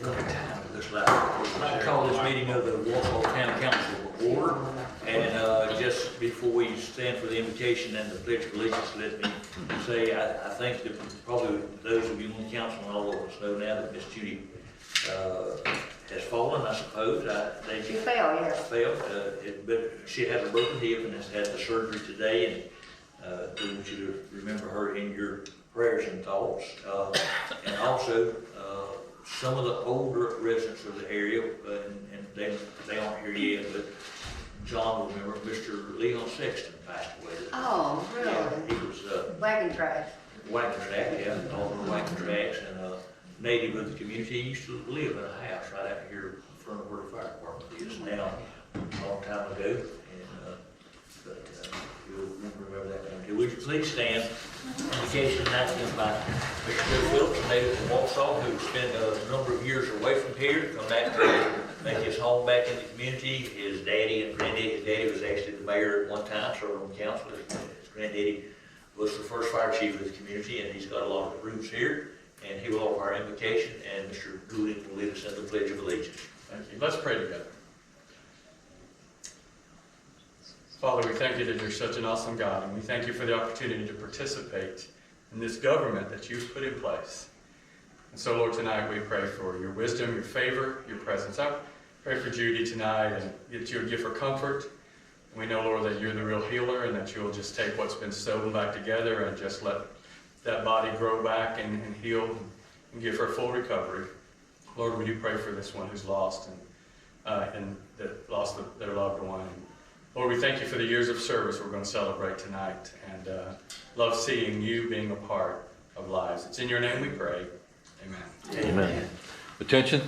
I call this meeting of the Wausau Town Council to order. And just before we stand for the invocation and the Pledge of Allegiance, let me say I think that probably those of you on the council and all of us know now that Miss Judy has fallen, I suppose. She fell, yes. But she had a broken hip and has had the surgery today. And we want you to remember her in your prayers and thoughts. And also, some of the older residents of the area, and they aren't here yet, but John will remember Mr. Leon Sexton passed away. Oh, really? Yeah, he was Wagon track. wagon track, yeah, all the wagon tracks, and a native of the community. He used to live in a house right out here in front of where the fire department is now, a long time ago. And but you'll remember that one too. Would you please stand? Invocation tonight is by Mr. Bill Phillips, native of Wausau, who spent a number of years away from here, come back to make his home back in the community. His daddy and granddaddy, his daddy was actually the mayor at one time, served on council. His granddaddy was the first fire chief of the community, and he's got a lot of roots here. And he will offer our invocation, and Mr. Goulding will lead us in the Pledge of Allegiance. Thank you. Let's pray together. Father, we thank you that you're such an awesome God, and we thank you for the opportunity to participate in this government that you've put in place. And so, Lord, tonight we pray for your wisdom, your favor, your presence. I pray for Judy tonight, and that you'll give her comfort. And we know, Lord, that you're the real healer, and that you'll just take what's been sewn back together and just let that body grow back and heal and give her full recovery. Lord, we do pray for this one who's lost and that lost their loved one. And Lord, we thank you for the years of service we're going to celebrate tonight, and love seeing you being a part of lives. It's in your name we pray. Amen. Amen. Attention,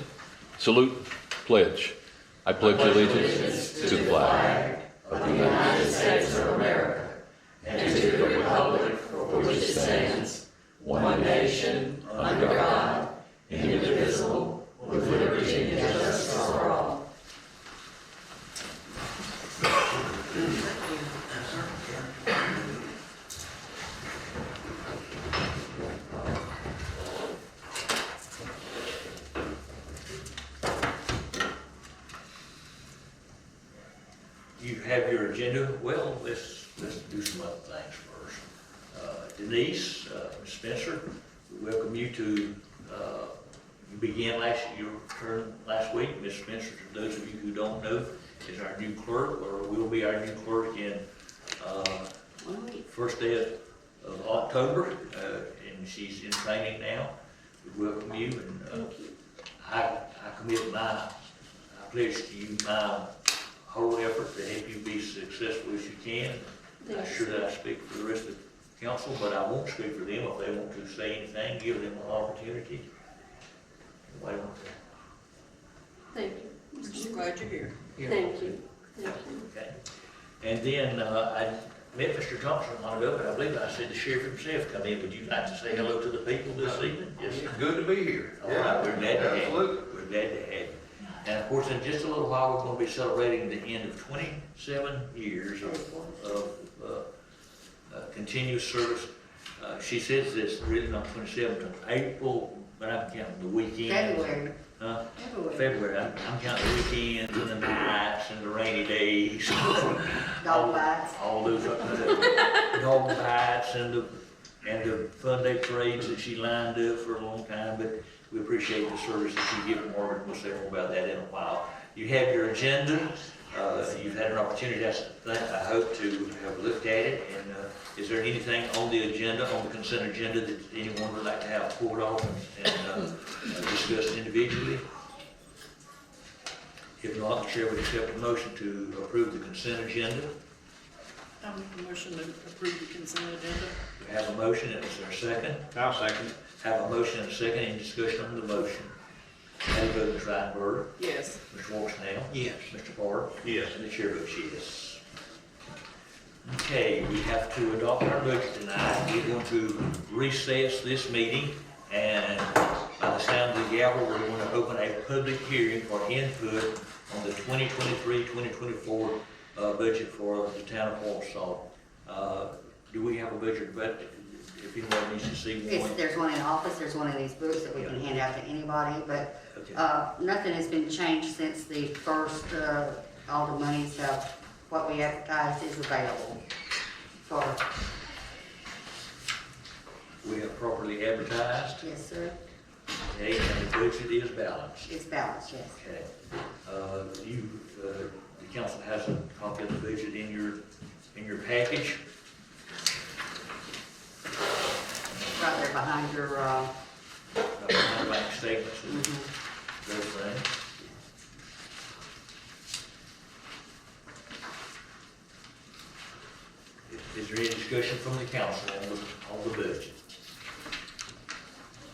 salute, pledge. I pledge allegiance to the flag of the United States of America and to the republic for which it stands, one nation, under God, indivisible, with liberty and justice for all. You have your agenda. Well, let's do some other things first. Denise, Ms. Spencer, we welcome you to, you began your term last week. Ms. Spencer, to those of you who don't know, is our new clerk, or will be our new clerk in first day of October, and she's in training now. We welcome you, and I commit I pledge to you my whole effort to help you be successful as you can. I'm not sure that I speak for the rest of the council, but I won't speak for them. If they want to say anything, give them an opportunity. Anybody want to? Thank you. I'm just glad you're here. Thank you. Thank you. Okay. And then I met Mr. Thompson a while ago, but I believe I said the sheriff himself come in. Would you like to say hello to the people this evening? Yes, sir. Good to be here. All right, we're glad to have you. Absolutely. We're glad to have you. And of course, in just a little while, we're going to be celebrating the end of 27 years of continuous service. She says it's really not 27, but April, but I'm counting the weekends. February. February. I'm counting the weekends and the nights and the rainy days. Dog bites. All those dog bites and the fun day parades that she lined up for a long time. But we appreciate the service that you give Margaret, and we'll say more about that in a while. You have your agenda. You've had an opportunity, I hope, to have looked at it. And is there anything on the agenda, on the consent agenda, that anyone would like to have pulled off and discussed individually? If not, the chair would accept a motion to approve the consent agenda. I'll make a motion to approve the consent agenda. We have a motion, and is there a second? I'll second. Have a motion and a second. Any discussion on the motion? Have a vote, Ms. Reinberg. Yes. Mr. Walksnail. Yes. Mr. Park. Yes. And the chair votes yes. Okay, we have to adopt our budget tonight. We're going to recess this meeting, and by the sound of the gavel, we're going to open a public hearing for input on the 2023-2024 budget for the town of Wausau. Do we have a budget? But if anyone needs to see one. There's one in the office, there's one of these books that we can hand out to anybody, but, Okay. nothing has been changed since the first, all the monies of what we advertised is available for, We have properly advertised, yes, sir, okay, and the budget is balanced. it's balanced, yes. Okay. The council has a copy of the budget in your package. Right there behind your, Bank statements and mhm. those things. Is there any discussion from the council on the budget?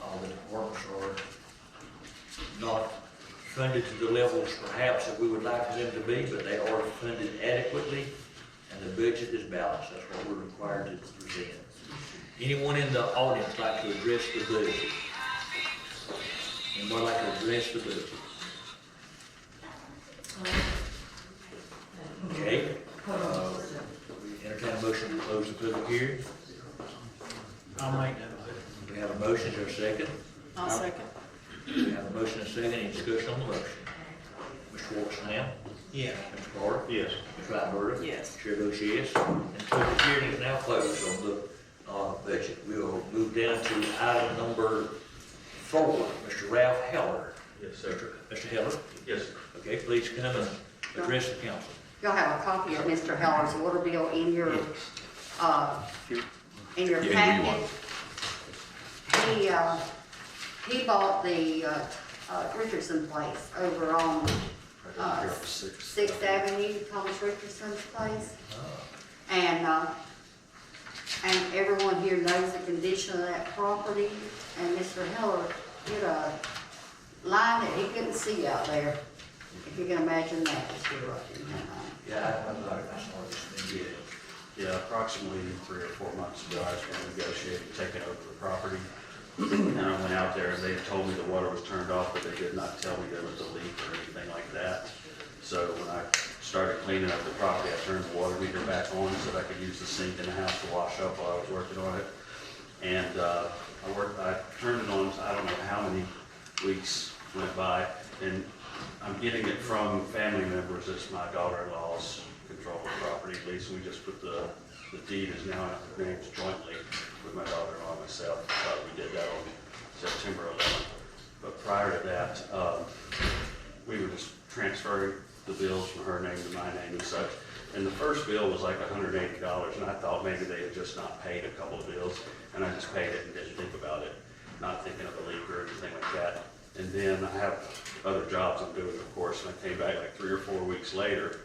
All the departments are not funded to the levels perhaps that we would like for them to be, but they are funded adequately, and the budget is balanced. That's what we're required to present. Anyone in the audience like to address the budget? Anyone like to address the budget? Okay, we entertain a motion to close the public hearing. I'll make that motion. We have a motion, is there a second? I'll second. We have a motion and a second, any discussion on the motion? Mr. Walksnail? Yeah. Mr. Carter? Yes. Ms. Rattenberg? Yes. Chair votes yes, and the public hearing is now closed on the budget. We'll move down to item number 4, Mr. Ralph Heller. Yes, sir. Mr. Heller? Yes, sir. Okay, please come and address the council. Y'all have a copy of Mr. Heller's water bill in your, in your Yeah, any way you packet. He bought the, Richardson place over on, Sixth Avenue, Thomas Richardson's place. And everyone here knows the condition of that property, and Mr. Heller did a line that he couldn't see out there. If you can imagine that, Mr. Ruffin. Yeah, I'm not, I saw this thing, Yeah, approximately 3 or 4 months ago, I was going to negotiate taking over the property. And I went out there and they told me the water was turned off, but they did not tell me there was a leak or anything like that. So when I started cleaning up the property, I turned the water meter back on so that I could use the sink in the house to wash up while I was working on it. And I turned it on, I don't know how many weeks went by, and I'm getting it from family members. It's my daughter-in-law's control of the property lease. We just put the deed is now in our names jointly with my daughter-in-law and myself. We did that on September 11th. But prior to that, we were just transferring the bills from her name to my name and such. And the first bill was like $180, and I thought maybe they had just not paid a couple of bills, and I just paid it and didn't think about it, not thinking of a leak or anything like that. And then I have other jobs I'm doing, of course, and I came back like 3 or 4 weeks later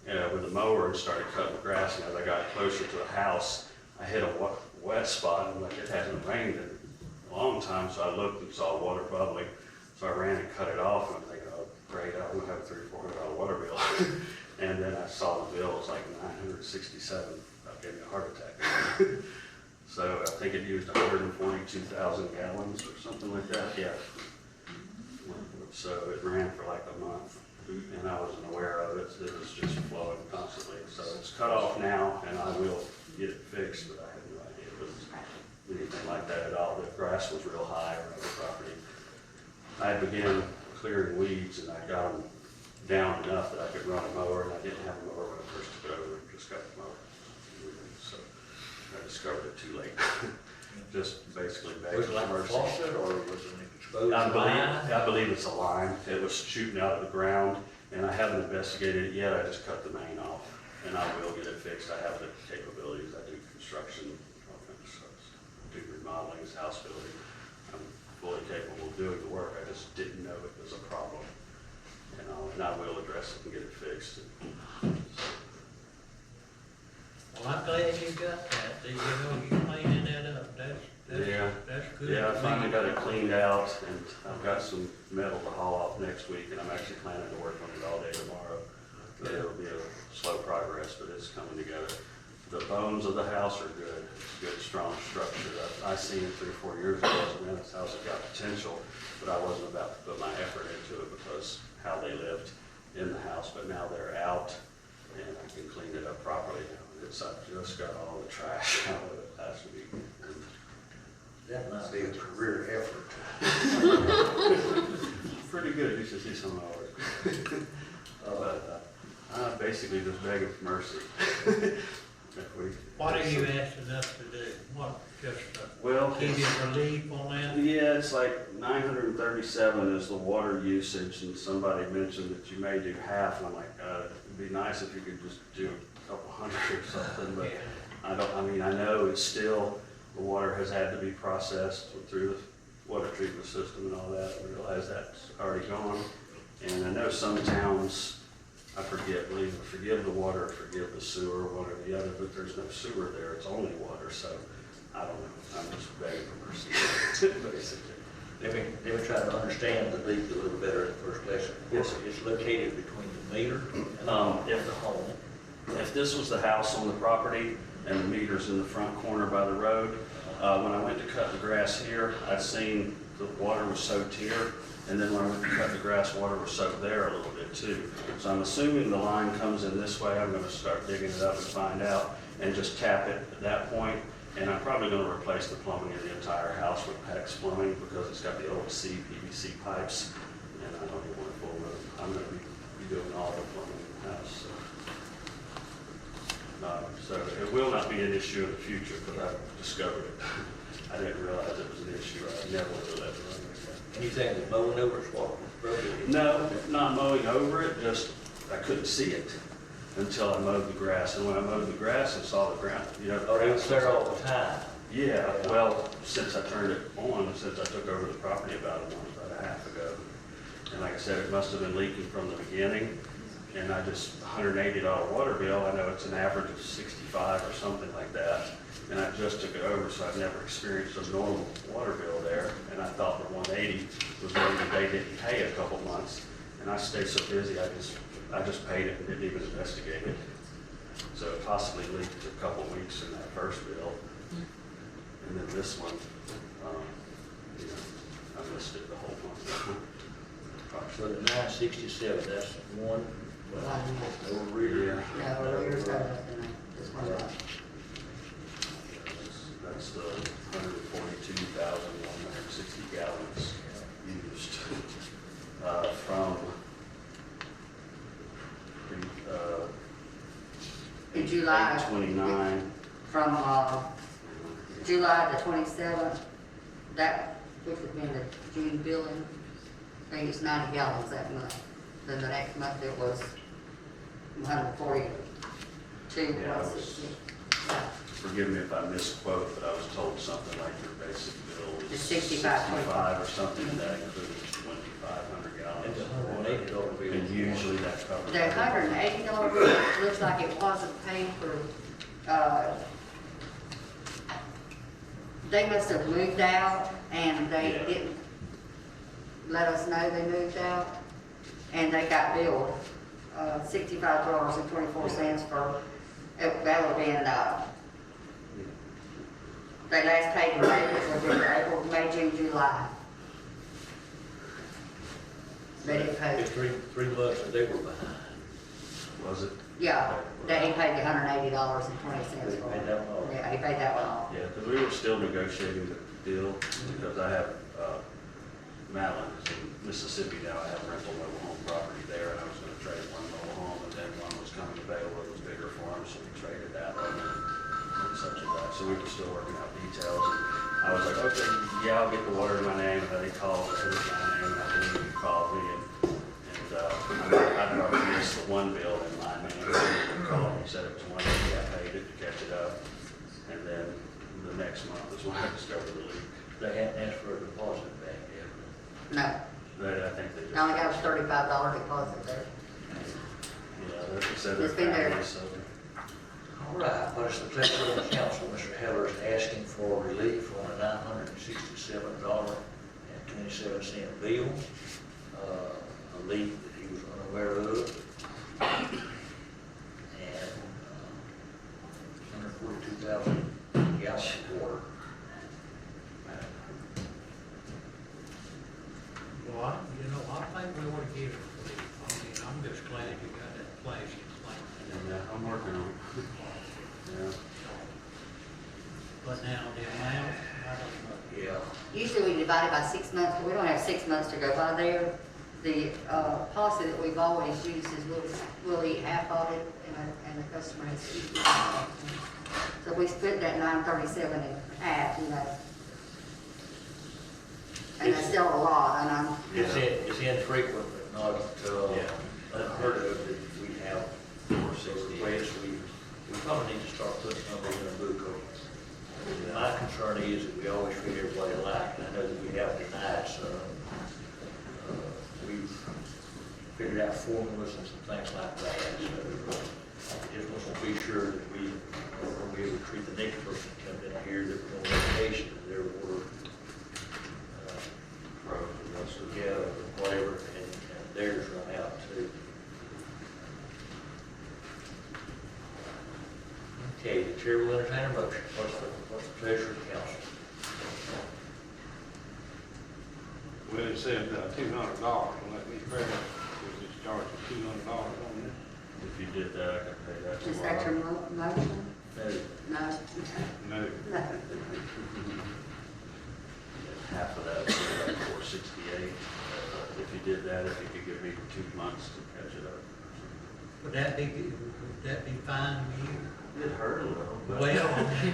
with a mower and started cutting the grass. And as I got closer to the house, I hit a wet spot, and like it hasn't rained in a long time, so I looked and saw water bubbling. So I ran and cut it off, and I'm thinking, oh, great, I'm gonna have a $300 or $400 water bill. And then I saw the bill, it was like $967, that gave me a heart attack. So I think it used 142,000 gallons or something like that, yeah. So it ran for like a month, and I wasn't aware of it. It was just flowing constantly. So it's cut off now, and I will get it fixed, but I had no idea it was anything like that at all. The grass was real high around the property. I began clearing weeds, and I got them down enough that I could run a mower, and I didn't have a mower when I first took it over, just got the mower. So I discovered it too late. Just basically back Was to it like a emergency. faucet or was it an exposed I line? believe it's a line. It was shooting out of the ground, and I haven't investigated it yet. I just cut the main off, and I will get it fixed. I have the capabilities. I do construction, do remodeling, house building. I'm fully capable of doing the work. I just didn't know it was a problem, and I will address it and get it fixed. Well, I'm glad you got that. You cleaning that up. Yeah. That's good. Yeah, I finally got it cleaned out, and I've got some metal to haul off next week, and I'm actually planning to work on it all day tomorrow. But it'll be a slow progress, but it's coming together. The bones of the house are good. It's a good, strong structure. I seen it 3 or 4 years ago, and man, this house has got potential, but I wasn't about to put my effort into it because how they lived in the house. But now they're out, and I can clean it up properly now. I've just got all the trash out of it last week. And be a career effort. Pretty good, you should see some of my work. But I'm basically just begging for mercy. If we- What are you asking us to do? What, just Well, give you relief on that? yeah, it's like 937 is the water usage, and somebody mentioned that you may do half, and I'm like, it'd be nice if you could just do a couple hundred or something, but I know it's still, the water has had to be processed through the water treatment system and all that. I realize that's already gone. And I know some towns, I forget, will either forgive the water or forgive the sewer, one or the other, but there's no sewer there, it's only water, so I don't know, I'm just begging for mercy, basically. Let me try to understand the leak a little better in the first place. Yes, sir. It's located between the meter and the home. If this was the house on the property and the meter's in the front corner by the road, when I went to cut the grass here, I seen the water was soaked here, and then when I went to cut the grass, water was soaked there a little bit too. So I'm assuming the line comes in this way. I'm gonna start digging it up and find out, and just tap it at that point. And I'm probably gonna replace the plumbing in the entire house with PEX plumbing, because it's got the old PVC pipes, and I don't even want to full room. I'm gonna be doing all the plumbing in the house, so. So it will not be an issue in the future, because I've discovered it. I didn't realize it was an issue. I never would have let it run like that. Anything that mowing over is what broken? No, not mowing over it, just I couldn't see it until I mowed the grass. And when I mowed the grass and saw the ground, Oh, it was there all the time. Yeah, well, since I turned it on, since I took over the property about a month and a half ago. And like I said, it must have been leaking from the beginning. And I just, $180 water bill, I know it's an average of 65 or something like that. And I just took it over, so I've never experienced a normal water bill there. And I thought the 180 was maybe they didn't pay a couple months. And I stayed so busy, I just paid it and didn't even investigate it. So it possibly leaked a couple weeks in that first bill. And then this one, I missed it the whole month. So the 967, that's one, no rear. No, we're this one, right. That's the 142,160 gallons used from In July. 8/29. From, July the 27th, that would have been the June billing. I think it's 90 gallons that month. Then the next month it was 142, Yeah, I was- 160. Forgive me if I misquote, but I was told something like your basic bill was It's 65. or something, and that included 2,500 And the gallons. $180 bill. And usually that covers. The $180 bill looks like it wasn't paid for, they must have moved out and they Yeah. didn't let us know they moved out. And they got billed, $65.24 for, that would have been, they last paid in May, which would have been April, May, June, July. They didn't pay. It's three months that they were behind. Was it? Yeah, he paid the $180.20 for They it. paid that one off. Yeah, he paid that one off. Yeah, because we were still negotiating the deal, because I have, Madeline is in Mississippi now, I have rental mobile home property there, and I was gonna trade one mobile home, and then one was coming available, it was bigger for him, so we traded that one, and such as that, so we were still working out details, and I was like, okay, yeah, I'll get the water in my name, and then he called, it was my name, and I believe he called me, and I'd already missed the one bill in my name, and he called and said it was 180, I paid it to catch it up, and then the next month is when I discovered the leak. They hadn't asked for a deposit back yet. No, I think they just. I only got a $35 deposit there. Yeah, they said It's they're been there. family, so. All right, what is the pleasure of the council? Mr. Heller is asking for relief on a $967.27 bill, a leak that he was unaware of. And 142,000 gallons of water. Well, I think we ought to give it relief. I mean, I'm just glad you got that place explained. Yeah, I'm working on it. Yeah. But now, the amount, I don't know. Yeah, Usually we divide it by 6 months, but we don't have 6 months to go by there. The policy that we've always used is we'll eat half of it and the customer has to eat half. So we split that 937 in half, you know. And that's still a lot, and I'm, It's infrequent, but not, unheard of that we have requests. We probably need to start putting numbers in a book. My concern is that we always treat everybody alike, and I know that we have tonight, so, we've figured out formulas and some things like that, so I just want to be sure that when we ever treat the next person that comes in here, that we're on vacation, that their order, yeah, or whatever, and theirs run out too. Okay, the chair will entertain a motion. What's the pleasure of the council? Well, it said $200, well, let me credit, because it's charged $200 on it. If you did that, I could pay that is that your tomorrow. motion? No. No? No, No. Half of that would be like $468. If you did that, if you could give me 2 months to catch it up. Would that be fine with you? It hurt a little, but. Well,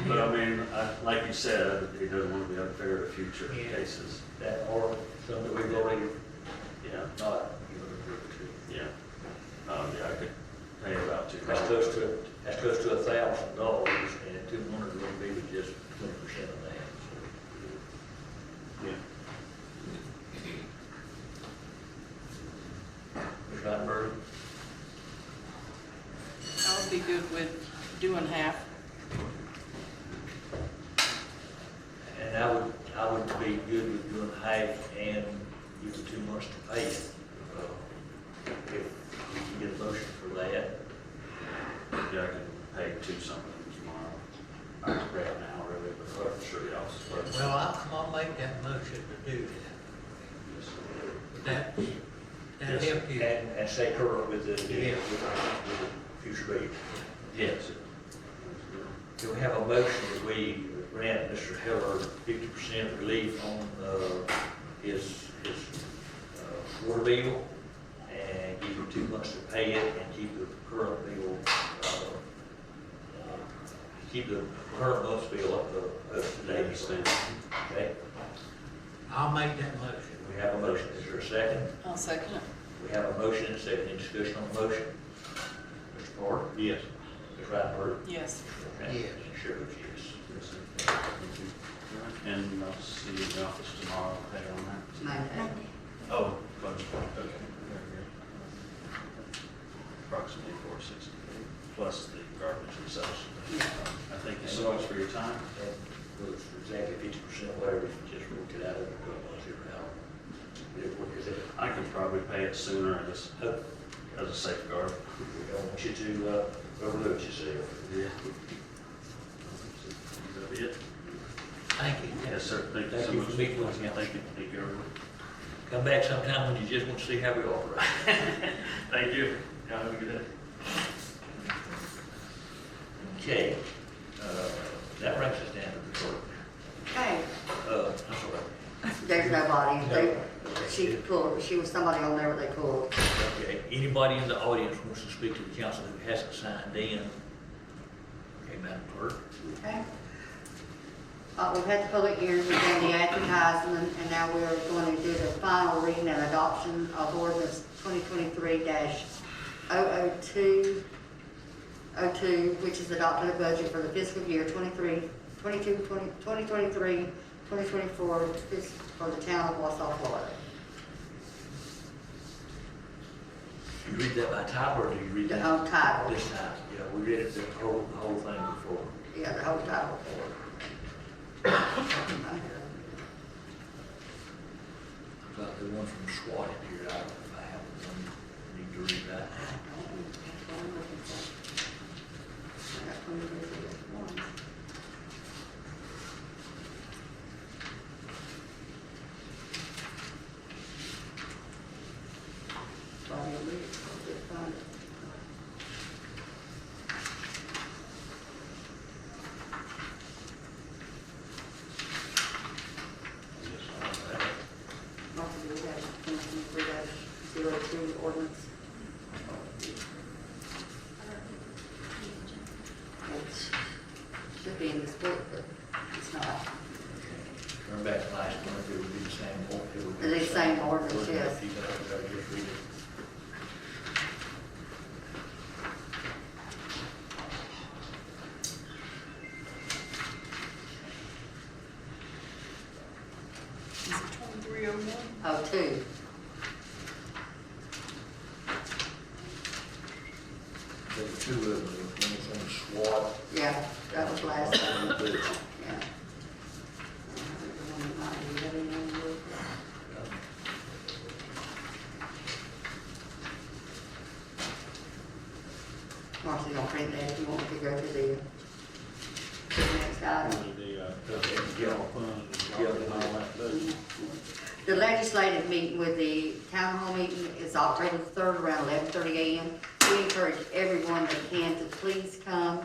But I mean, like you said, he doesn't want to be unfair to future Yeah. cases. That or something we've already Yeah, not given approval to. yeah. Yeah, I could pay about $200. That's close to $1,000, and 200 would be with just 20% of that. Yeah. Ms. Rattenberg? I would be good with doing half. And I would be good with doing half and give the 2 months to pay it. If we can get a motion for that. Yeah, I can pay 2 something tomorrow. I can pay it now really, but I'm sure y'all. well, I'll make that motion to do that. Would that help you? And stay current with the Yeah. with the future bill. Yes. Do we have a motion that we grant Mr. Heller 50% relief on his water bill and give him 2 months to pay it and keep the current bill, keep the current month's bill up to date? Okay, I'll make that motion. we have a motion. Is there a second? I'll second it. We have a motion and a second. Any discussion on the motion? Mr. Porter? Yes. Ms. Rattenberg? Yes. Okay. Yes. Sure, yes. And I'll see you in the office tomorrow, pay on that. Monday. Oh, okay. Approximately $468, plus the garbage and such. I thank you so much for your time. And well, it's exactly 50%, whatever, you just work it out of the how it works. I can probably pay it sooner as a safeguard. We don't want you to overload yourself. Yeah. That'll be it. Thank you. Yes, sir. Thank you Thank so you much. for meeting with us. Thank you. Thank you, everyone. Come back sometime when you just want to see how we operate. Thank you. Y'all have a good day. Okay, that brings us down to the clerk. Okay, I'm sorry. there's nobody. They, No. she was somebody on there that they pulled. Okay, anybody in the audience wants to speak to the council who hasn't signed in? Okay, Madam Clerk. Okay. We've had the public hearing, we've done the advertisement, and now we're going to do the final reading and adoption of ordinance 2023-002, which is adopting a budget for the fiscal year 2023, 2024 for the town of Wausau, Florida. Do you read that by title, or do you read The that whole title, this time? Yeah, we read it, the whole thing before. yeah, the whole title for it. I've got the one from SWAT in here, I don't know if I have one, need to read that. ordinance. It should be in this book, but it's not. Turn back to last month, it would be the same, it would be The same ordinance, Wouldn't yes. have to even have to just read it. Is it 2301? Oh, two. There were two of them, one was on SWAT. Yeah, that was last time. One was budget. Yeah. Marcy, don't print that if you want to go to the next item. The general fund and all that stuff. The legislative meeting with the town hall meeting is October the 3rd around 11:30 a.m. We encourage everyone that can to please come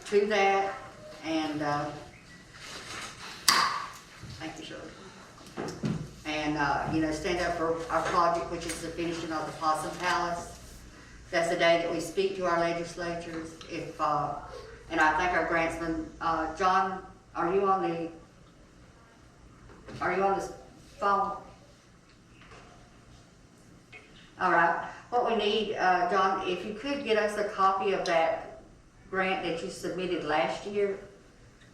to that and, thank you, Shirley. And, you know, stand up for our project, which is the finishing of the Possum Palace. That's the day that we speak to our legislatures. If, and I thank our grantsman, John, are you on this phone? All right. What we need, John, if you could get us a copy of that grant that you submitted last year,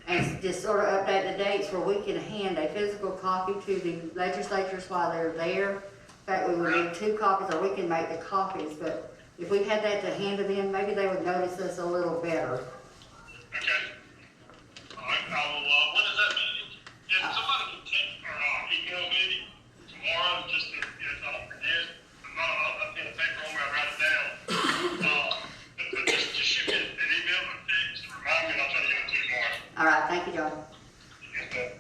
and just sort of update the dates where we can hand a physical copy to the legislatures while they're there. In fact, we would need 2 copies, or we can make the copies, but if we had that to hand to them, maybe they would notice us a little better. Okay. All right, when does that meeting? If somebody can text or email me tomorrow, just to, I don't forget, I've got a paper on where I write it down. But just shoot me an email or text to remind me, and I'll try to get it to you tomorrow. All right, thank you, John. Yes, ma'am.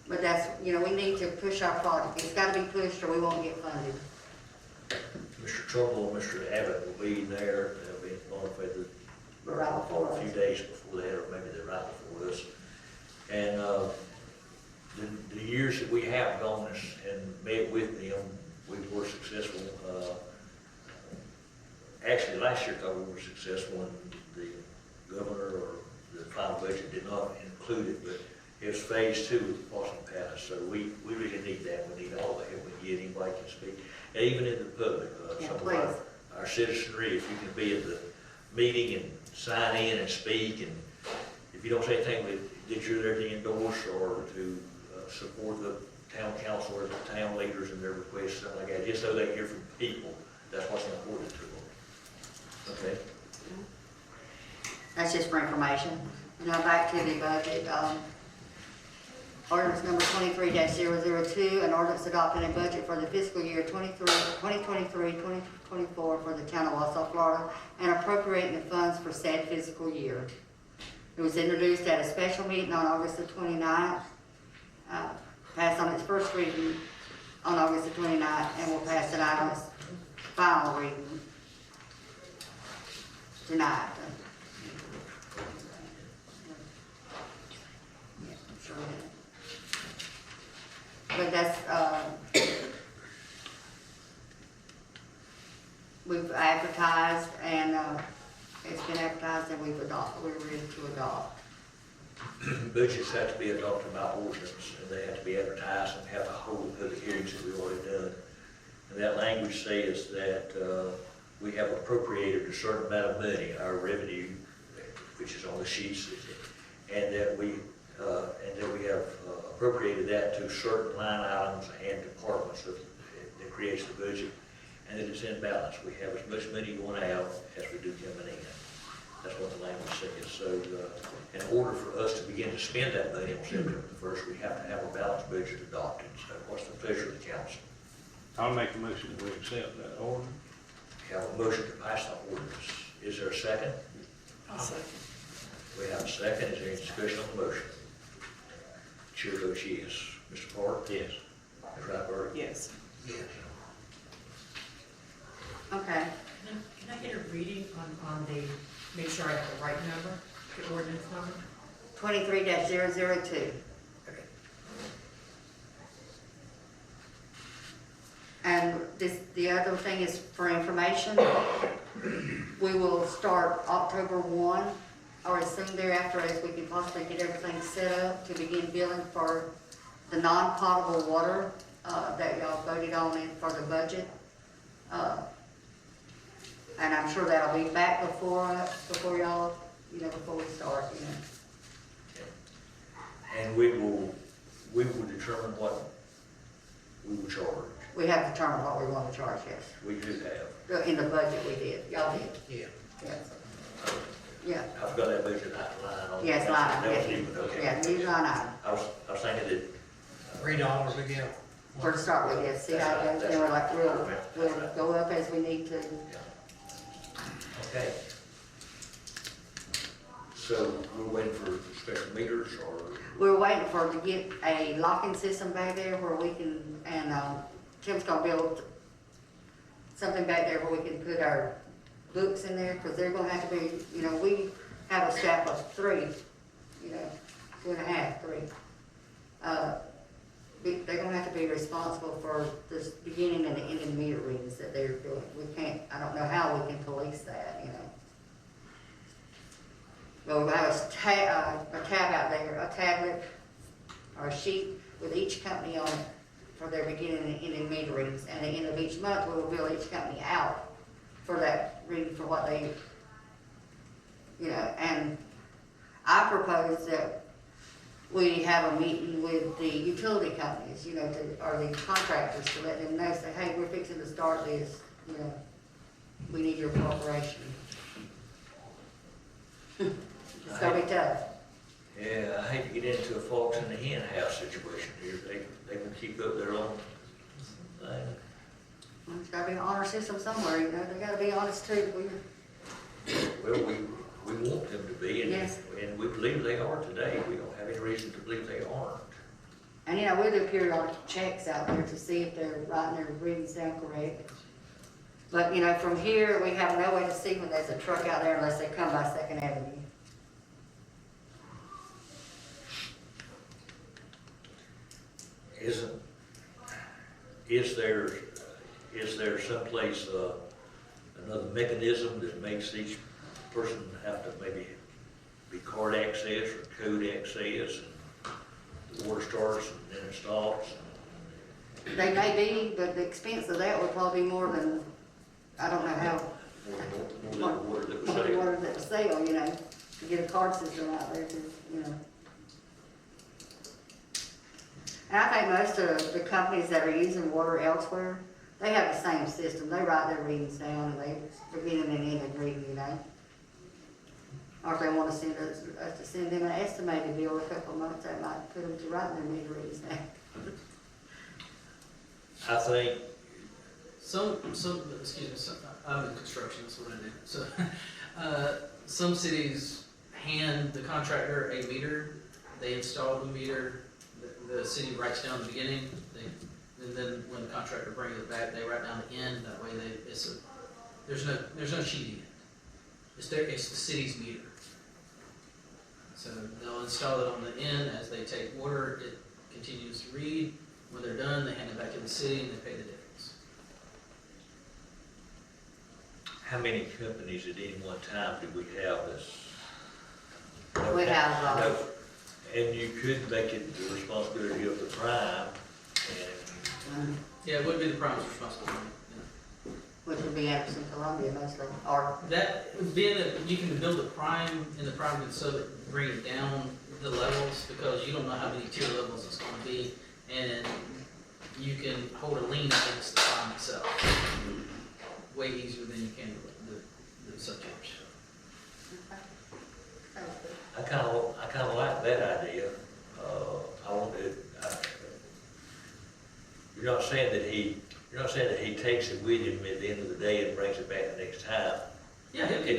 But that's, you know, we need to push our project. It's gotta be pushed or we won't get funded. Mr. Trumbull and Mr. Abbott will be there, they'll be notified We're right before a few us. days before that, or maybe they're right before us. And, the years that we have gone and met with them, we were successful. Actually, last year, I thought we were successful, and the governor or the final budget did not include it, but it's phase 2 of the Possum Palace, so we really need that. We need all the help we can get, anybody can speak, and even in the public. Yeah, Some of please. our citizenry, if you can be at the meeting and sign in and speak, and if you don't say anything that you're there to endorse or to support the town council or the town leaders and their requests, something like that, just so they hear from people, that's what's important to them. Okay? That's just for information. Now back to the budget. Ordinance number 23-002, an ordinance adopting a budget for the fiscal year 2023-2024 for the town of Wausau, Florida, and appropriating the funds for said fiscal year. It was introduced at a special meeting on August the 29th, passed on its first reading on August the 29th, and will pass tonight on its final reading tonight. Yeah, I'm sure it is. But that's, we've advertised and, it's been advertised and we're ready to adopt. Budgets have to be adopted by ordinance, and they have to be advertised and have a whole public hearings that we've already done. And that language says that, we have appropriated a certain amount of money, our revenue, which is on the sheets, and that we have appropriated that to certain line items and departments that creates the budget, and that it's in balance. We have as much money going out as we do coming in. That's what the language says. So, in order for us to begin to spend that money on September the 1st, we have to have a balanced budget adopted. So, what's the pleasure of the council? I'll make a motion that we accept that order. We have a motion to pass the ordinance. Is there a second? I'll second. We have a second. Is there any discussion on the motion? Chair votes yes. Mr. Park? Yes. Ms. Rattenberg? Yes. Yes. Okay, Can I get a reading on the, make sure I have the right number, the ordinance number? 23-002. the other thing is for information. We will start October 1, or as soon thereafter as we can possibly get everything set up to begin billing for the non-potable water, that y'all voted on in for the budget. And I'm sure that'll be back before y'all, before we start, And we will determine what we will charge. We have determined what we want to charge, yes. We do have. In the budget we did, y'all did. Yeah. Yes. Yeah, I've got that budget line on. yes, line, That was yes. even, okay. Yeah, new line item. I was thinking that. $3 a gallon. For to start with, yes, see how it goes, then we're like, we'll go up as we need to. Okay. So we're waiting for special meters or? We're waiting to get a locking system back there where we can, and Tim's gonna build something back there where we can put our books in there, because they're gonna have to be, we have a staff of 3, 2.5, 3. They're gonna have to be responsible for the beginning and the ending meter readings that they're doing. We can't, I don't know how we can police that, Well, we have a tab out there, a tablet or a sheet with each company on it for their beginning and ending meter readings. And at the end of each month, we will bill each company out for that reading for what they, and I propose that we have a meeting with the utility companies, or the contractors to let them know, say, hey, we're fixing to start this, we need your cooperation. It's gonna be tough. Yeah, I hate to get into a fox in the hen house situation here. They can keep up their own thing. There's gotta be an honor system somewhere, they gotta be honest too. Well, we want them to be, Yes. and we believe they are today. We don't have any reason to believe they aren't. And we do periodic checks out there to see if they're writing their readings down correct. But, from here, we have no way to see when there's a truck out there unless they come by 2nd Avenue. Is there someplace, another mechanism that makes each person have to maybe be card access or code access, and the water starts and then it stops? They may be, but the expense of that would probably be more than, I don't know how. More than the water that was More than saved. water that was sale, to get a card system out there, And I think most of the companies that are using water elsewhere, they have the same system. They write their readings down and they begin and end reading, Or if they want to send us to send them an estimated bill a couple of months, they might put them to writing their meter readings down. I think, I'm in construction, that's what I do. So, some cities hand the contractor a meter, they install the meter, the city writes down the beginning, and then when the contractor brings it back, they write down the end, that way there's no cheating. It's the city's meter. So they'll install it on the end, as they take water, it continues to read. When they're done, they hand it back to the city and they pay the difference. how many companies at any one time do we have this? We have, No. And you could make it the responsibility of the prime, and Yeah, it would be the prime's responsibility. which would be Anderson, Columbia mostly, or, That, being that you can build a prime and the prime can so that bring it down the levels, because you don't know how many tier levels it's gonna be, and you can hold a lien against the prime itself way easier than you can the subcharge. I kinda like that idea. You're not saying that he takes it with him at the end of the day and brings it back the next time. Yeah, He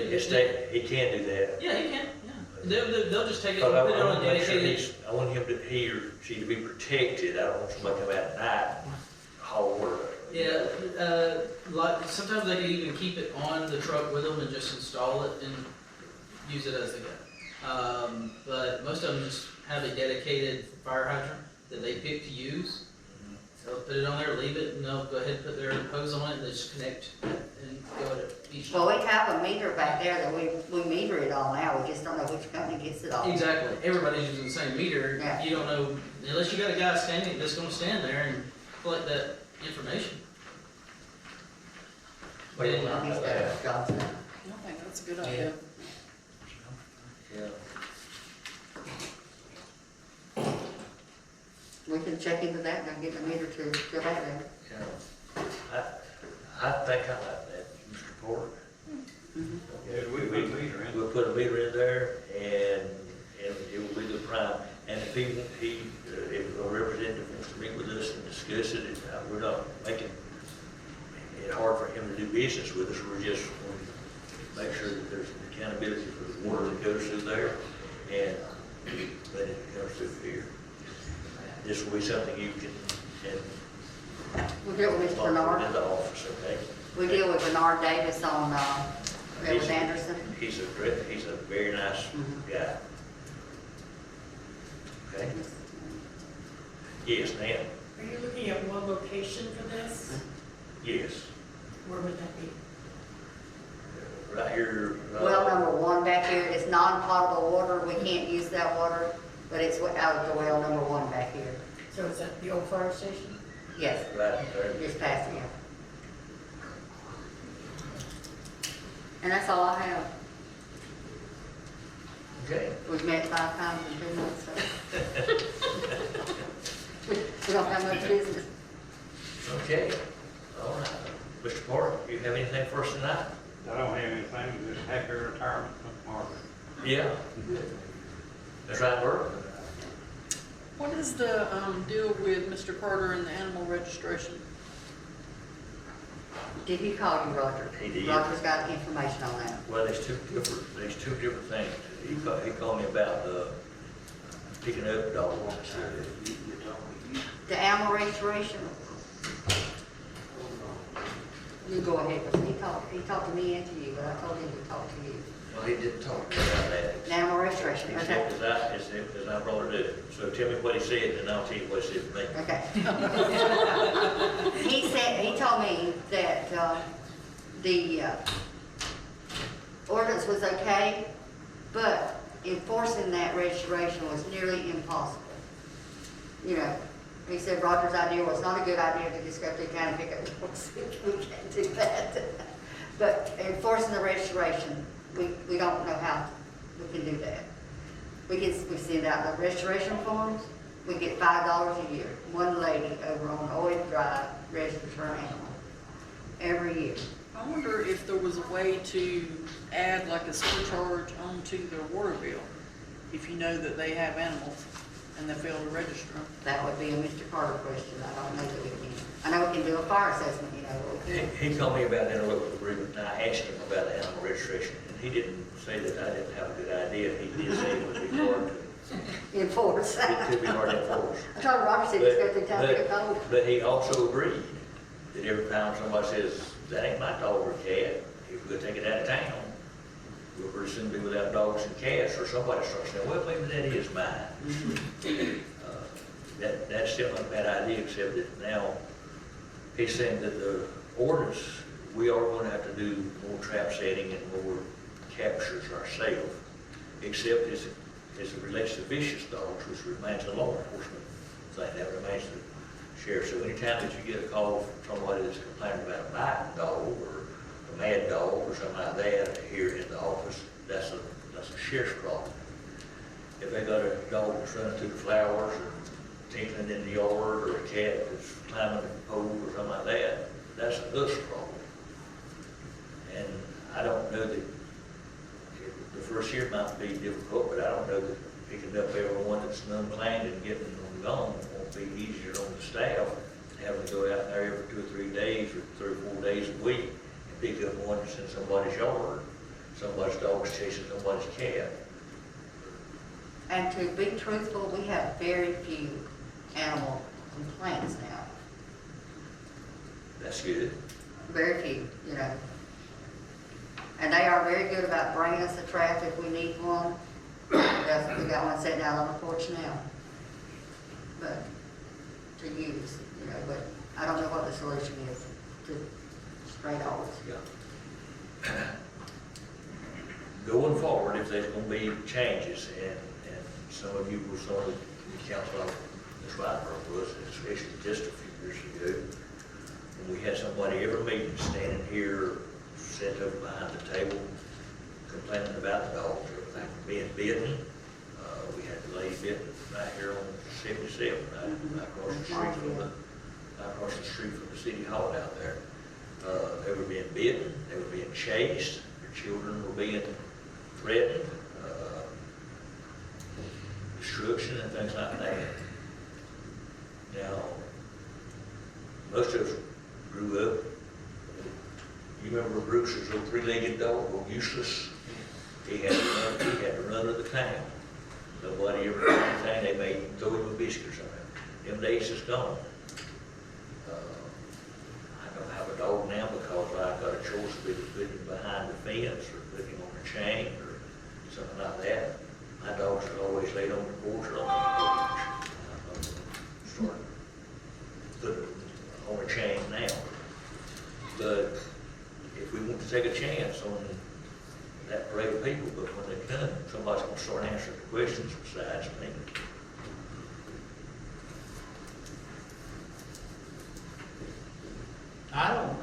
can do that. yeah, he can, yeah. They'll just take it But and I put it on a want to make sure dedicated. I want he or she to be protected. I don't want somebody to come out at night and haul water. Yeah, like, sometimes they can even keep it on the truck with them and just install it and use it as they go. But most of them just have a dedicated fire hydrant that they pick to use. They'll put it on there, leave it, and they'll go ahead and put their hose on it, they just connect and go to each. Well, we have a meter back there that we meter it all now, we just don't know which company gets it all. Exactly, everybody's using the same meter, Yeah. you don't know, unless you got a guy standing, that's gonna stand there and collect that information. Well, He's got his jobs now. I think that's a good idea. Yeah. We can check into that and get the meter to go back there. Yeah. I think I like that, Mr. Porter. Yeah, we put a meter in. We'll put a meter in there and it will be the prime. And if if a representative wants to meet with us and discuss it, we're not making it hard for him to do business with us. We're just want to make sure that there's accountability for the water that goes through there and that it comes through here. This will be something you can, We'll deal with Mr. Bernard. in the office, okay? We deal with Bernard Davis on, Edward Anderson. He's a very nice guy. Okay? Yes, ma'am. Are you looking at one location for this? Yes. Where would that be? Right here. Well, number one back here, it's non-potable water, we can't use that water, but it's out of the well number one back here. So is that the old fire station? Yes, Right there. just past here. And that's all I have. Okay. We've met 5 times in 2 months, so. We don't have much business. Okay. All right. Mr. Porter, you have anything for us tonight? I don't have anything, just happy retirement from Margaret. Yeah. That's right, Bert? What is the deal with Mr. Carter and the animal registration? Did he call you, Roger? He did. Roger's got information on that. Well, there's two different things. He called me about picking up dogs. The animal restoration. You go ahead, because he talked to me and to you, but I told him to talk to you. Well, he didn't talk to me about that. The animal restoration, He okay. said, because I brought it up. So tell me what he said, and I'll tell you what he said to me. Okay. He told me that, the, ordinance was okay, but enforcing that restoration was nearly impossible. You know, he said Roger's idea was not a good idea to just go to the county and pick up dogs. We can't do that. But enforcing the restoration, we don't know how we can do that. We send out the restoration forms, we get $5 a year. One lady over on Oil Drive registers her animal every year. I wonder if there was a way to add like a surcharge onto their water bill, if you know that they have animals and they fail to register them. That would be a Mr. Carter question. I don't know that we can. I know we can do a fire assessment, you know, but we can't. He called me about the interlocal agreement, and I asked him about the animal registration, and he didn't say that I didn't have a good idea. He did say it would be hard to, Enforce. it could be hard to enforce. I told Roger said just go through town and get a code. But he also agreed that every time somebody says, that ain't my dog or cat, if we'll take it out of town, we'll pretty soon be without dogs and cats, or somebody starts saying, well, maybe that is mine. That's still not a bad idea, except that now he's saying that the ordinance, we are going to have to do more trap setting and more captures ourselves, except as it relates to vicious dogs, which remains a law enforcement thing, that remains the sheriff. So anytime that you get a call from somebody that's complaining about a biting dog or a mad dog or something like that here in the office, that's a sheriff's problem. If they got a dog that's running through the flowers or tinkling in the yard, or a cat that's climbing a pole or something like that, that's a us problem. And I don't know that, the first year might be difficult, but I don't know that picking up everyone that's unclaimed and getting them gone won't be easier on the staff, having to go out there every 2 or 3 days, or 3 or 4 days a week, and pick up one that's in somebody's yard, somebody's dog's chasing somebody's cat. And to be truthful, we have very few animal complaints now. That's good. Very few, you know. And they are very good about bringing us a trap if we need one. We got one sitting out on the porch now. But to use, you know, but I don't know what the solution is to spray dogs. Going forward, if there's gonna be changes, and some of you were some of the council, Ms. Whiteborough was, especially just a few years ago, when we had somebody every meeting standing here, sat over behind the table, complaining about the dogs, everything from being bitten. We had the lady bitten right here on 77, right across the street from the city hall out there. They were being bitten, they were being chased, their children were being threatened, destruction and things like that. Now, most of us grew up, you remember Bruce's little three-legged dog, useless? He had to run to the town. Nobody ever did anything, they made him throw him a biscuit or something. Them days is gone. I don't have a dog now because I got a choice of either putting him behind the fence or putting him on a chain or something like that. My dogs are always laid on the porch or on the porch. I'm starting to put them on a chain now. But if we want to take a chance on that parade of people, but when they come, somebody's gonna start answering the questions besides me. I don't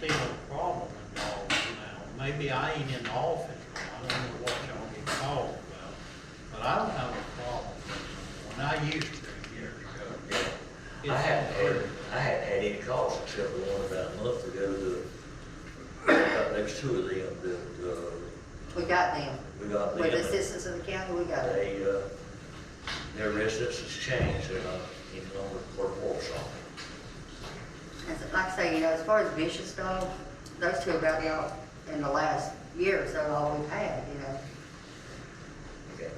see no problem with dogs now. Maybe I ain't in the office, I don't know what y'all get called about, but I don't have a problem with them. When I used to years ago. I hadn't had any calls except the one about a month ago, there's two of them, We got them. we got them. With the assistance of the county, we got them. They, their residence has changed, they're not any longer part of Wausau. Like I say, you know, as far as vicious dogs, those two about out in the last year or so, all we've had, you know. Okay.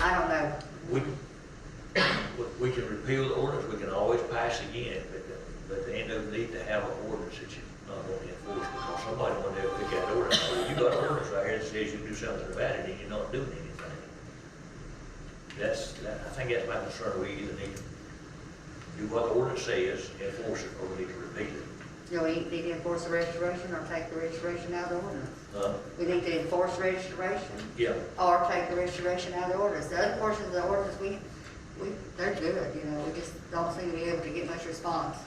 I don't know. We can repeal the ordinance, we can always pass again, but there ain't no need to have an ordinance that you're not going to enforce, because somebody will never pick that ordinance. Well, you got an ordinance right here that says you can do something about it, and you're not doing anything. I think that's my concern. We either need to do what the ordinance says, enforce it, or we need to repeal it. You know, we need to enforce the restoration or take the restoration out of the ordinance. Huh? We need to enforce restoration Yeah. or take the restoration out of the ordinance. The other portions of the ordinance, they're good, you know, we just don't seem to be able to get much response.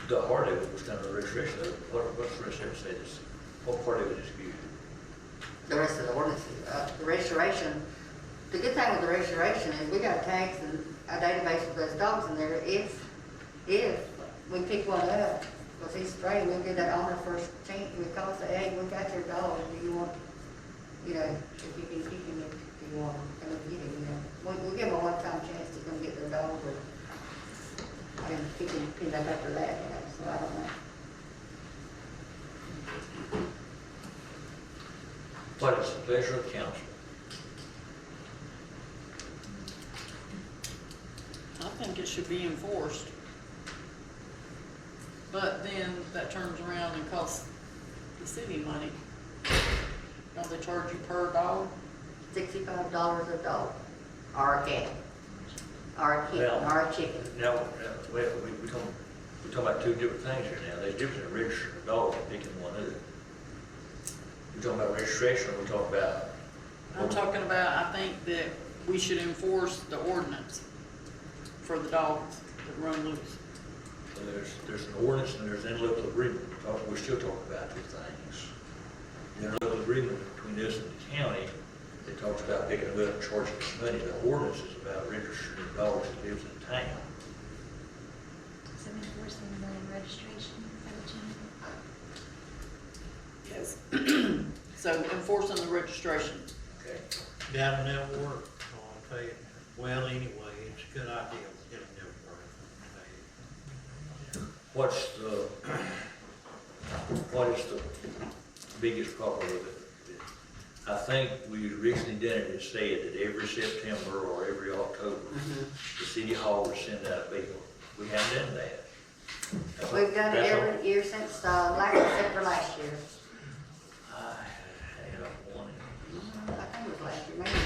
The heart of it was kind of the restoration of it. What's the rest of it say this? What part of it is disputed? The rest of the ordinances, the restoration, the good thing with the restoration is we got tags and a database with those dogs in there. If we pick one up, because he's stray, we'll give that owner first chance. We call and say, hey, we got your dog, do you want, you know, if you can keep him, if you want to come and get him, you know. We'll give them a one-time chance to come get their dog, but and he can pick up after that, you know, so I don't know. But it's the pleasure of council. I think it should be enforced. But then that turns around and costs the city money. Don't they charge you per dog? $65 a dog, or a cat, or a kitten, Well, or a chicken. Now, we're talking about two different things here now. There's a difference in registering a dog and picking one up. We're talking about registration, or we're talking about? I'm talking about, I think that we should enforce the ordinance for the dogs that run loose. Well, there's an ordinance and there's an interlocal agreement. We're still talking about two things. The interlocal agreement between us and the county that talks about picking them up and charging us money. The ordinance is about registering the dogs that lives in town. So enforcing the registration, is that what you mean? Yes. So enforcing the registration. Okay. Down in that work, I'll tell you. Well, anyway, it's a good idea to get them new What is the biggest problem with it? I think we originally did it and said that every September or every October, the city hall would send out a bill. We haven't done that. We've done it That's all. every year since, except for last year. I had one. I think it was last year, maybe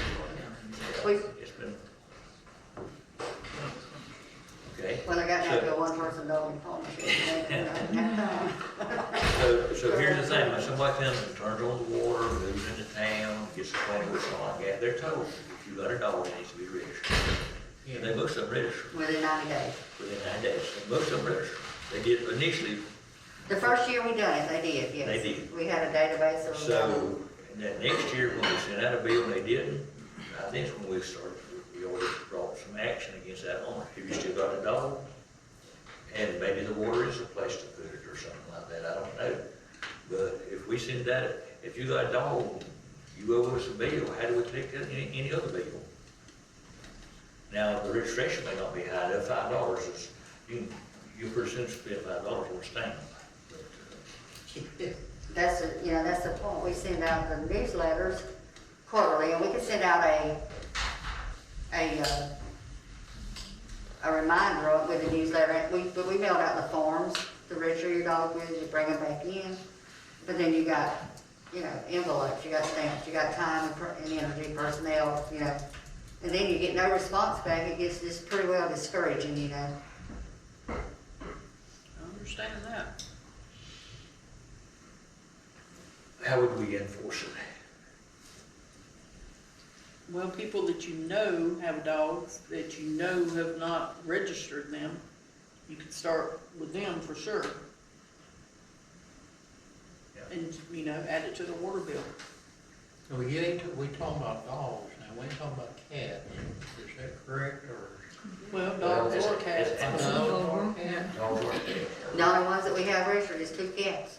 the thing, when somebody comes and turns on the water, moves into town, gets acquainted with something like that, they're told, if you got a dog, it needs to be registered. And they most of them register Within 90 days. within 9 days, and most of them register. They did initially, The first year we done it, they did, yes. They did. We had a database of. so, and then next year, when we sent out a bill and they didn't, I think that's when we started, we already brought some action against that owner. Have you still got a dog? And maybe the water is a place to put it or something like that, I don't know. But if we send that, if you got a dog, you owe us a bill, how do we collect that, any other bill? Now, the registration may not be high, that $5 is, you pretty soon spend $5 on a stamp. That's, that's the point, we send out the newsletters quarterly, and we can send out a reminder of with the newsletter, but we mailed out the forms to register your dog with, you bring them back in, but then you got, envelopes, you got stamps, you got time and energy, personnel, and then you get no response back, it gets just pretty well discouraging, I understand that. How would we enforce it? Well, people that you know have dogs, that you know have not registered them, you could start with them for sure. Yeah. And, add it to the water bill. So we talking about dogs now, we ain't talking about cats, is that correct, or? Well, dogs or cats. Dogs or cats? Dogs or cats? The only ones that we have registered is 2 cats.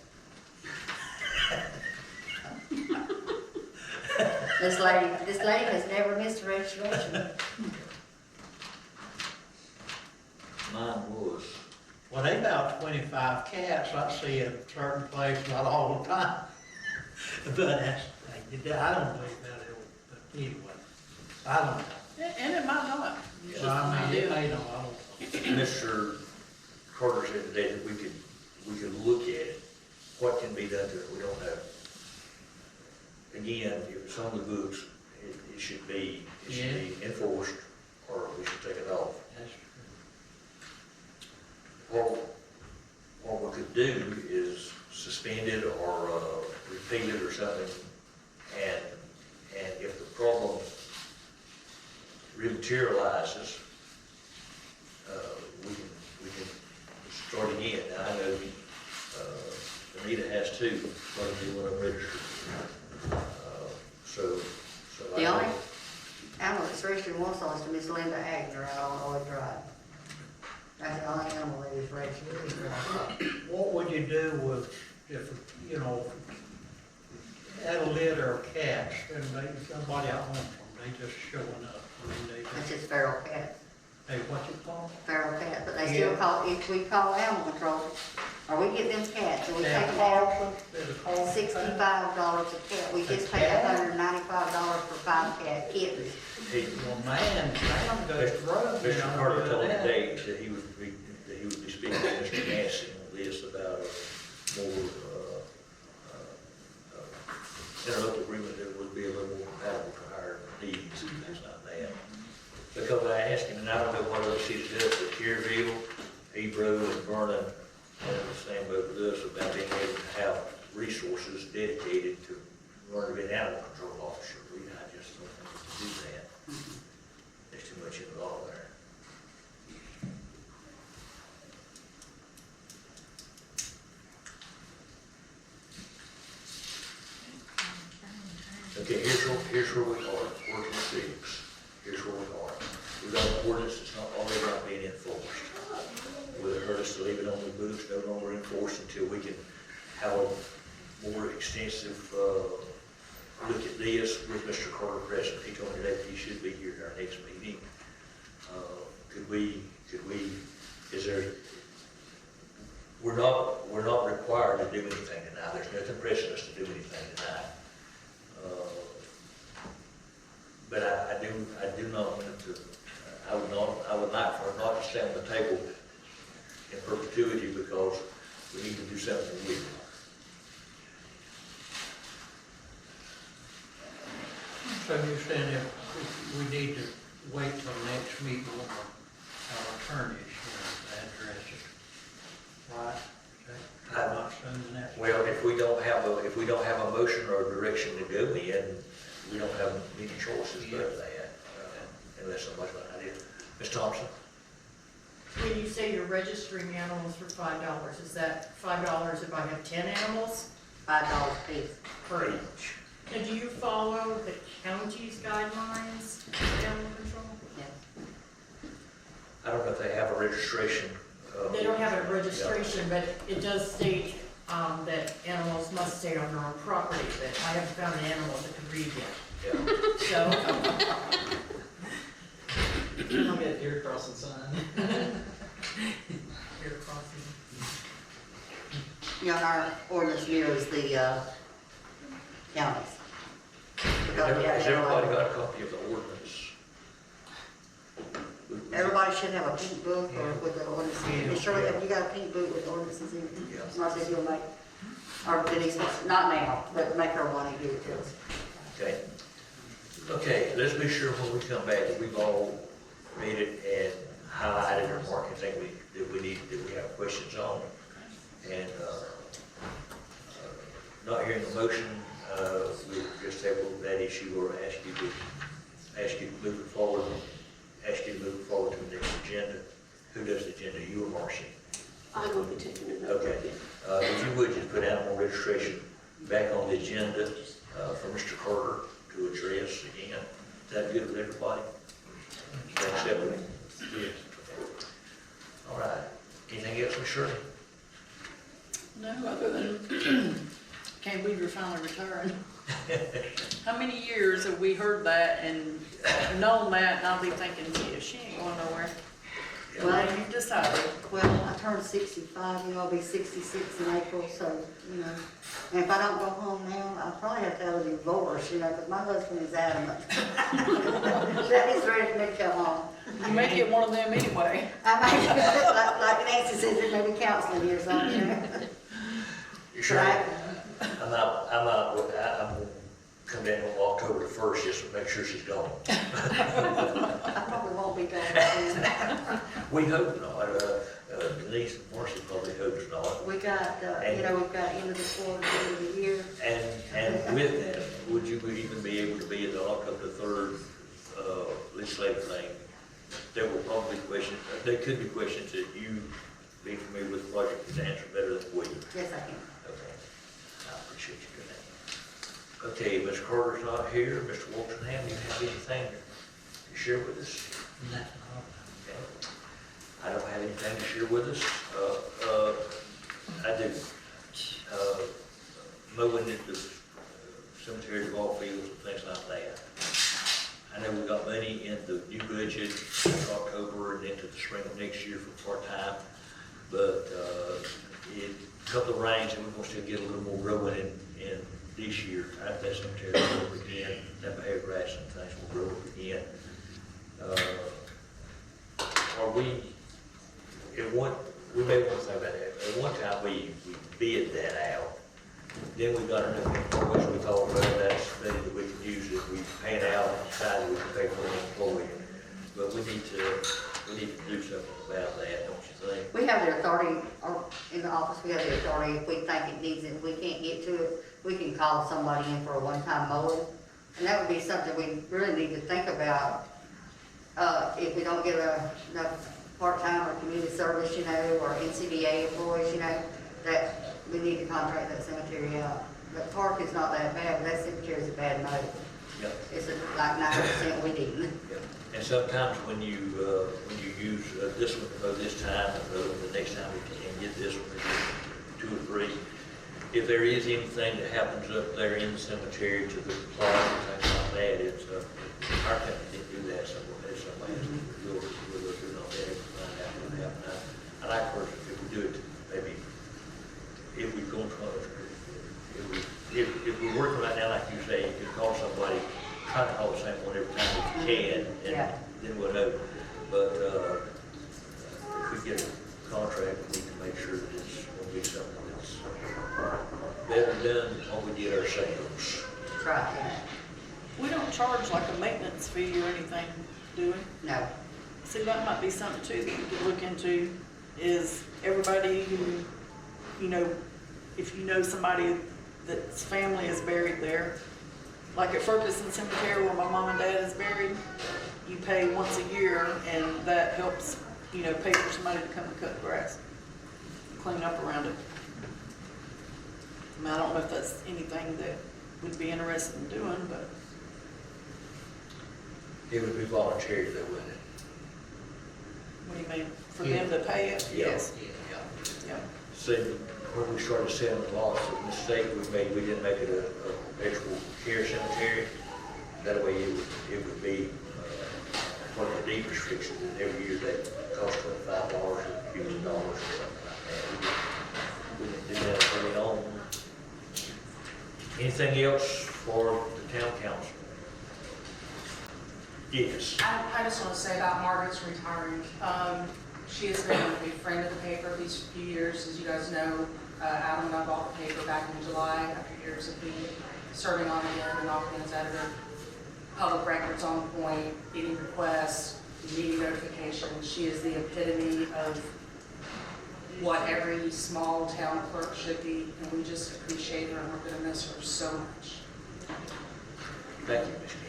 This lady has never missed a registration. Mine was. Well, they about 25 cats I see in a certain place, not all the time. But that's, I don't think that it would, but anyway, I don't know. And it might not. It's just Well, an I mean, idea. I don't. Mr. Carter said today that we could look at it. What can be done to it, we don't know. Again, if it's on the books, it should be enforced, or we should take it off. That's What we could do is suspend it or repeal it or something, and if the problem rematerializes, we can start again. Now, I know Anita has 2, but we want to register. So The only animal that's registered in Wausau is to Miss Linda Agner out on Old Drive. That's the only animal that is registered. What would you do with, if, at a litter of cats, and somebody out home from, they just showing up, I mean, they That's just, just feral cats, hey, what you call them? feral cat, but they still Yeah. call, if we call animal control, or we get them cats, and we They take them call down, them, there's a call. $65 a cat. We just paid $195 for 5 cat kittens. Well, man, Sam goes rough. Mr. Carter told me today that he would be speaking to Mr. Massey on this about a more, interlocal agreement that would be a little more compatible to our needs, and things like that. Because I asked him, and I don't know what other cities do, but Kerrville, Hebrew, and Vernon, are in the same boat with us about being able to have resources dedicated to running an animal control officer. I just don't think we can do that. There's too much involved there. Okay, here's where we are, working 6. Here's where we are. We've got an ordinance that's not already not being enforced. Will it hurt us to leave it on the books, no longer enforced until we can have a more extensive, look at this with Mr. Carter present? He told me that he should be here at our next meeting. Could we, is there, we're not required to do anything tonight. There's nothing pressing us to do anything tonight. But I do not want to, I would like for it not to stay on the table in perpetuity because we need to do something with it. So you're saying if we need to wait till next meeting when our attorney is here to address it, right? I'm not saying that. Well, if we don't have if we don't have a motion or a direction to go in, we don't have many choices but that, unless somebody's got an idea. Ms. Thompson? When you say you're registering animals for $5, is that $5 if I have 10 animals $5 piece. per each? And do you follow the county's guidelines for animal control? Yeah. I don't know if they have a registration. They don't have a registration, but it does state that animals must stay on their own property, but I haven't found an animal that can read yet. Yeah. So, I'll get a deer crossing sign. here crossing. You know, our ordinance mirrors the counties. Has everybody got a copy of the ordinance? Everybody should have a pink book or with the ordinance. Ms. Shirley, have you got a pink book with ordinances in it? Yes. Marcy, if you'll make, or Denise, not now, but make her one and give it to us. Okay. Okay, let's be sure when we come back that we've all read it and highlighted or marked anything that we have questions on. And, not hearing a motion, we'll just table that issue or ask you to move it forward, to the next agenda. Who does the agenda, you or Marcy? I will be taking it up. Okay, if you would, just put animal registration back on the agenda, for Mr. Carter to address again. Is that good with everybody? Thanks, Stephanie. Yes. All right, anything else, Ms. Shirley? No, other than, can't believe you're finally retiring. How many years have we heard that and known that, and I'll be thinking, yeah, she ain't going nowhere. Well, you decided. Well, I turned 65, you know, I'll be 66 in April, so, you know. And if I don't go home now, I'll probably have to have a divorce, you know, because my husband is adamant. That he's ready for me to come home. You may get one of them anyway. I might, like Nancy says, there may be counseling here or something, you know. You sure? I'm gonna come down on October the 1st just to make sure she's gone. I probably won't be going soon. We hope not. Denise and Marcy probably hopes not. We got, you know, we've got end of the quarter, end of the year. And with that, would you even be able to be at the October the 3rd legislative thing? There will probably questions, there could be questions that you being familiar with the project can answer better than we. Yes, I can. Okay, I appreciate you doing that. Okay, Mr. Carter's not here. Mr. Waltonham, do you have anything to share with us? Okay. I don't have anything to share with us. I do. Mowing at the cemetery, ball fields and things like that. I know we got money in the new budget in October and into the spring of next year for part-time, but a couple of rains and we're going to still get a little more growing in this year. I think that cemetery will grow up again, that bare grass and things will grow up again. We may want to think about that. At one time we bid that out. Then we got enough information, we thought, well, that's money that we can use if we pay it out and decide we can pay for an employee. But we need to do something about that, don't you think? We have the authority, or in the office, we have the authority, if we think it needs it, if we can't get to it, we can call somebody in for a one-time mowing. And that would be something we really need to think about, if we don't get enough part-time or community service, you know, or NCDA employees, you know, that we need to contract that cemetery out. The park is not that bad, but that cemetery is a bad mow. Yep. It's like 90% weeding. Yep. And sometimes when you use this one to mow this time, and the next time we can get this one, maybe 2 or 3. If there is anything that happens up there in the cemetery to the plot and things like that, it's, our company didn't do that somewhere. We'll do it on that and find out what happened. I like first if we do it, maybe, if we go if we're working right now, like you say, you can call somebody, try to call the same one every time if you can, and then we'll know. But, if we get a contract, we need to make sure that it's going to be something that's better done than what we did ourselves. Right. We don't charge like a maintenance fee or anything, do we? No. See, that might be something too that you could look into, is everybody who, you know, if you know somebody that's family is buried there. Like at Ferguson Cemetery where my mom and dad is buried, you pay once a year and that helps, you know, pay for somebody to come and cut the grass, clean up around it. I mean, I don't know if that's anything that would be interested in doing, but It would be voluntary though, wouldn't it? what do you mean? For them to pay it? Yes. Yeah. See, when we started selling the lots, the mistake we made, we didn't make it a perpetual care cemetery. That way it would be, one of the deed restrictions, and every year they cost $25 or $50 or something like that. We didn't do that early on. Anything else for the town council? Yes. I just want to say about Margaret's retiring. She has been a friend of the paper these few years. As you guys know, Adam and I bought the paper back in July after years of me serving on it and operating as editor. Public records on point, getting requests, meeting notifications. She is the epitome of what every small town clerk should be, and we just appreciate her and we're going to miss her so much. Thank you, Ms. Ken.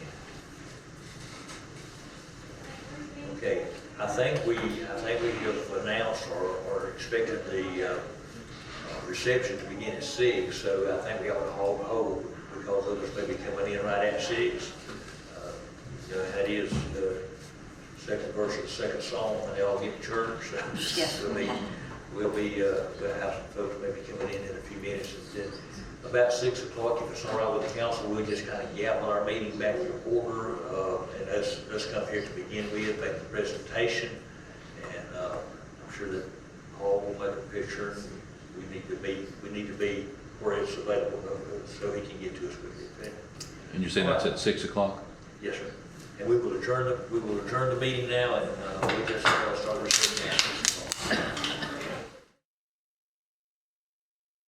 Okay, I think we have announced or expected the reception to begin at 6, so I think we ought to hold because others may be coming in right at 6. That is the second verse of the second song when they all get to church. So we'll have some folks maybe coming in a few minutes. And then about 6 o'clock, if it's all right with the council, we'll just kind of gavel our meeting back to order, and us come here to begin with, make the presentation, and I'm sure that Paul will make a picture. And we need to be where it's available so he can get to us quickly. Okay? And you're saying that's at 6 o'clock? Yes, sir. And we will adjourn the meeting now, and we'll just start receiving answers.